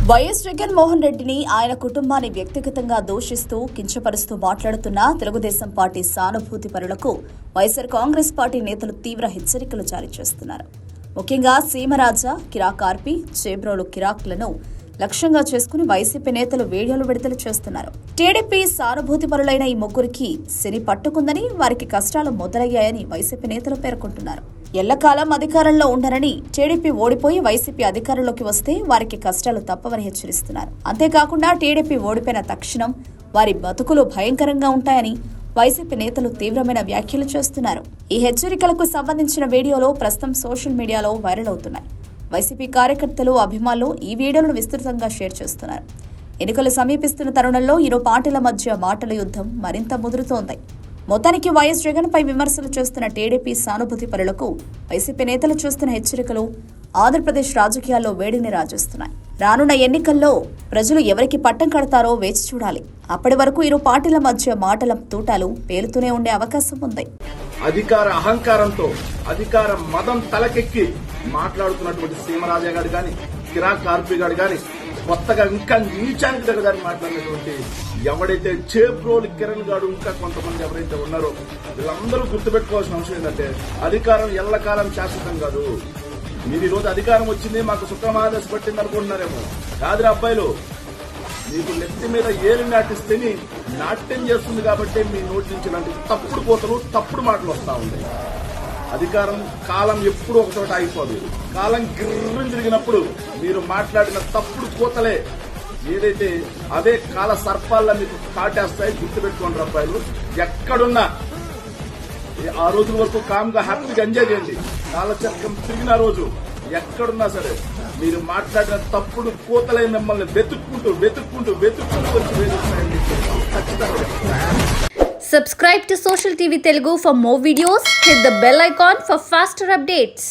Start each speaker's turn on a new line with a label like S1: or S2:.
S1: YS Jaganmohan రెడ్డిని ఆయన కుటుంబాన్ని వ్యక్తిగతంగా దూషిస్తూ కించపరుస్తూ మాట్లాడుతున్న తెలుగుదేశం పార్టీ సానుభూతి పరులకు వైఎస్ఆర్ కాంగ్రెస్ పార్టీ నేతలు తీవ్ర హెచ్చరికలు జారీ చేస్తున్నారు. ముఖ్యంగా సీమరాజా, కిరాక్ ఆర్పి, చేబ్రోలు కిరాక్లను లక్ష్యంగా చేసుకుని వైసీపీ నేతలు వీడియోలు విడుదల చేస్తున్నారు. టీడీపీ సానుభూతి పరులైన ఈ ముగ్గురికి శని పట్టుకుందని, వారికి కష్టాలు మొదలయ్యాయని వైసీపీ నేతలు పేర్కొంటున్నారు. ఎల్లకాలం అధికారంలో ఉండరని, టీడీపీ ఓడిపోయి వైసీపీ అధికారంలోకి వస్తే వారికి కష్టాలు తప్పవని హెచ్చరిస్తున్నారు. అంతేకాకుండా టీడీపీ ఓడిపోయిన తక్షణం వారి బతుకులు భయంకరంగా ఉంటాయని వైసీపీ నేతలు తీవ్రమైన వ్యాఖ్యలు చేస్తున్నారు. ఈ హెచ్చరికలకు సంబంధించిన వీడియోలు ప్రస్తుతం సోషల్ మీడియాలో వైరల్ అవుతున్నాయి. వైసీపీ కార్యకర్తలు, అభిమానులు ఈ వీడియోలను విస్తృతంగా షేర్ చేస్తున్నారు. ఎన్నికలు సమీపిస్తున్న తరుణంలో ఇరు పార్టీల మధ్య మాటల యుద్ధం మరింత ముదురుతోంది. మొత్తానికి వైఎస్ జగన్ పై విమర్శలు చేస్తున్న టీడీపీ సానుభూతి పరులకు వైసీపీ నేతలు చేస్తున్న హెచ్చరికలు ఆంధ్రప్రదేశ్ రాజకీయాల్లో వేడిని రాజేస్తున్నాయి. రానున్న ఎన్నికల్లో ప్రజలు ఎవరికి పట్టం కడతారో వేచి చూడాలి. అప్పటి వరకు ఇరు పార్టీల మధ్య మాటల తూటాలు పేలుతూనే ఉండే అవకాశం ఉంది.
S2: అధికార అహంకారంతో, అధికార మదం తలకెక్కి మాట్లాడుతున్నటువంటి సీమరాజా గారు గాని, కిరాక్ ఆర్పి గారు గాని, కొత్తగా ఇంకా నీచానికి దగ్గర మాట్లాడినటువంటి ఎవడైతే చేబ్రోలు కిరణ్ గారు, ఇంకా కొంతమంది ఎవరైతే ఉన్నారో వీళ్ళందరూ గుర్తుపెట్టుకోవాల్సిన అంశం ఏంటంటే, అధికారం ఎల్లకాలం శాశ్వతం కాదు. మీరు ఈ రోజు అధికారం వచ్చింది మాకు సుఖమాదేశ పట్టింది అనుకుంటున్నారేమో. కాదురా అబ్బాయిలు, మీకు నెత్తి మీద ఏలు నాటిస్తేని నాట్యం చేస్తుంది కాబట్టి మీ నోటి నుంచి ఇలాంటి తప్పుడు కోతలు, తప్పుడు మాటలు వస్తా ఉంటాయి. అధికారం కాలం ఎప్పుడు ఒకచోట ఆగిపోదు. కాలం గిర్రం తిరిగినప్పుడు మీరు మాట్లాడిన తప్పుడు కోతలే ఏదైతే అదే కాల సర్పాల్లో మీకు కాటేస్తాయి. గుర్తుపెట్టుకోండి అబ్బాయిలు. ఎక్కడున్నా ఆ రోజుల వరకు కామ్గా హ్యాపీగా ఎంజాయ్ చేయండి. కాలచక్రం తిరిగిన రోజు ఎక్కడున్నా సరే మీరు మాట్లాడిన తప్పుడు కోతలే మిమ్మల్ని వెతుక్కుంటూ వచ్చి వేధిస్తాయండి. ఖచ్చితంగా.
S3: Subscribe to Social TV Telugu for more videos. Hit the bell icon for faster updates.